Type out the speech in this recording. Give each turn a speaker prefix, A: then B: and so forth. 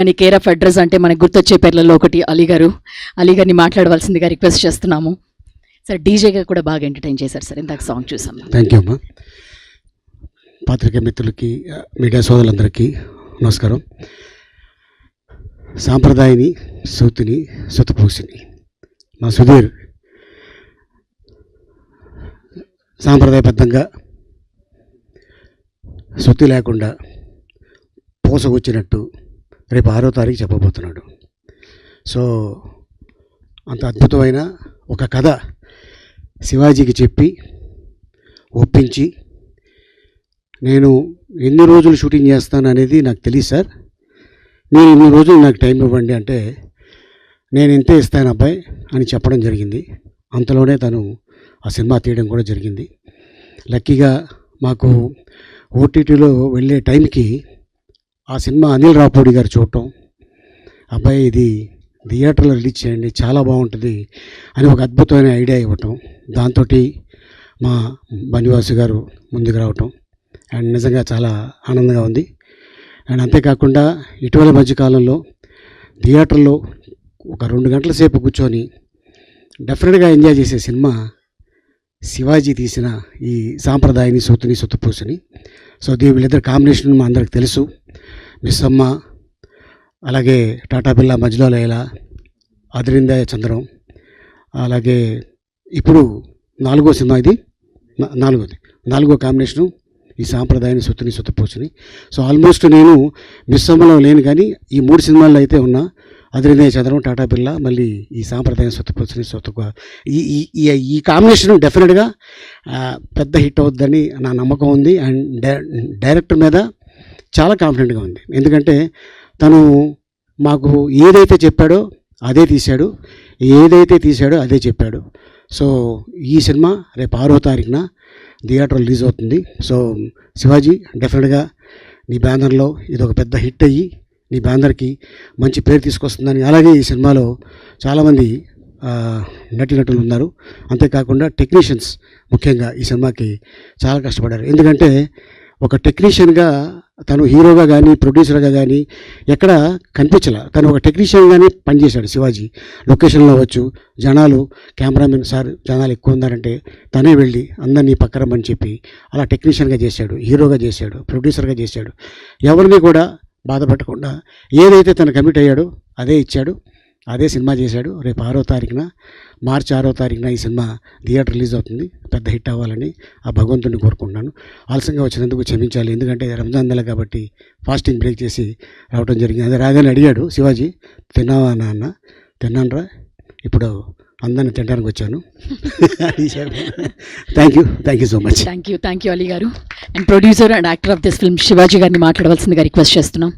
A: అని care of address అంటే మనకు గుర్తొచ్చే పేర్లలో ఒకటి అలీ గారు. అలీ గారిని మాట్లాడవలసిందిగా రిక్వెస్ట్ చేస్తున్నాము. సార్ డీజేగా కూడా బాగా ఎంటర్టైన్ చేశారు సార్, ఇందాక సాంగ్ చూసాం.
B: థ్యాంక్ యూ అమ్మా. పాత్రికేయ మిత్రులకి, మీడియా సోదరులందరికీ నమస్కారం. సాంప్రదాయని, సూతిని, సుతపూసిని మా సుధీర్ సాంప్రదాయబద్ధంగా శుద్ధి లేకుండా పోసకొచ్చినట్టు రేపు 6వ తారీఖు చెప్పబోతున్నాడు. సో అంత అద్భుతమైన ఒక కథ శివాజీకి చెప్పి ఒప్పించి, నేను ఎన్ని రోజులు షూటింగ్ చేస్తాను అనేది నాకు తెలియదు సార్, మీరు ఇన్ని రోజులు నాకు టైం ఇవ్వండి అంటే నేను ఇంతే ఇస్తాను అబ్బాయి అని చెప్పడం జరిగింది. అంతలోనే తను ఆ సినిమా తీయడం కూడా జరిగింది. లక్కీగా మాకు ఓటీటీలో వెళ్ళే టైంకి ఆ సినిమా అనిల్ రావుపూడి గారు చూడటం, అబ్బాయి ఇది థియేటర్లో రిలీజ్ చేయండి చాలా బాగుంటుంది అని ఒక అద్భుతమైన ఐడియా ఇవ్వటం, దాంతో మా బనివాసు గారు ముందుకు రావటం అండ్ నిజంగా చాలా ఆనందంగా ఉంది. అండ్ అంతేకాకుండా ఇటీవల మధ్యకాలంలో థియేటర్లో ఒక 2 గంటల సేపు కూర్చొని డెఫినెట్గా ఎంజాయ్ చేసే సినిమా శివాజీ తీసిన ఈ సాంప్రదాయని, సూతిని, సుతపూసని. సో వీళ్ళిద్దరు కాంబినేషన్ మా అందరికి తెలుసు. మిస్ అమ్మ, అలాగే టాటా బిర్లా మధ్యలో లైలా, అదిరిందే చంద్రం, అలాగే ఇప్పుడు 4వ సినిమా, ఇది 4వ కాంబినేషను ఈ సాంప్రదాయాన్ని, సూతిని, సుతపూసని. సో ఆల్మోస్ట్ నేను మిస్ అమ్మలో లేను, కానీ ఈ 3 సినిమాల్లో అయితే ఉన్నా. అదిరిందే చంద్రం, టాటా బిర్లా, మళ్ళీ ఈ సాంప్రదాయం, సుతపూసని, ఈ కాంబినేషన్ డెఫినెట్గా పెద్ద హిట్ అవుద్దని నా నమ్మకం ఉంది. అండ్ డైరెక్టర్ మీద చాలా కాన్ఫిడెంట్గా ఉంది. ఎందుకంటే తను మాకు ఏదైతే చెప్పాడో అదే తీశాడు, ఏదైతే తీశాడో అదే చెప్పాడు. సో ఈ సినిమా రేపు 6వ తారీఖున థియేటర్ రిలీజ్ అవుతుంది. సో శివాజీ డెఫినెట్గా నీ బ్యానర్లో ఇది ఒక పెద్ద హిట్ అయ్యి నీ బ్యానర్కి మంచి పేరు తీసుకొస్తుందని. అలాగే ఈ సినిమాలో చాలామంది నటీనటులు ఉన్నారు. అంతేకాకుండా టెక్నీషియన్స్ ముఖ్యంగా ఈ సినిమాకి చాలా కష్టపడ్డారు. ఎందుకంటే ఒక టెక్నీషియన్గా తను హీరోగా కానీ ప్రొడ్యూసర్గా కానీ ఎక్కడ కనిపించలే. తను ఒక టెక్నీషియన్గానే పనిచేశాడు శివాజీ. లొకేషన్లో అవ్వచ్చు, జనాలు కెమెరామెన్ సార్ జనాలు ఎక్కువ ఉన్నారంటే తనే వెళ్ళి అందరినీ పక్కరమని చెప్పి అలా టెక్నీషియన్గా చేశాడు, హీరోగా చేశాడు, ప్రొడ్యూసర్గా చేశాడు. ఎవరిని కూడా బాధపెట్టకుండా ఏదైతే తను కమిట్ అయ్యాడో అదే ఇచ్చాడు, అదే సినిమా చేశాడు. రేపు 6వ తారీఖున, మార్చి 6వ తారీఖున ఈ సినిమా థియేటర్ రిలీజ్ అవుతుంది. పెద్ద హిట్ అవ్వాలని ఆ భగవంతుడిని కోరుకుంటున్నాను. ఆలస్యంగా వచ్చినందుకు క్షమించాలి, ఎందుకంటే రంజాన్ నెల కాబట్టి ఫాస్టింగ్ బ్రేక్ చేసి రావడం జరిగింది. అదే రాగానే అడిగాడు శివాజీ, తిన్నావా నాన్న? తిన్నానరా, ఇప్పుడు అందరిని తినడానికి వచ్చాను. Thank you so much.
A: Thank you Ali గారు. And producer and actor of this film Shivaji గారిని మాట్లాడవలసిందిగా రిక్వెస్ట్ చేస్తున్నాం.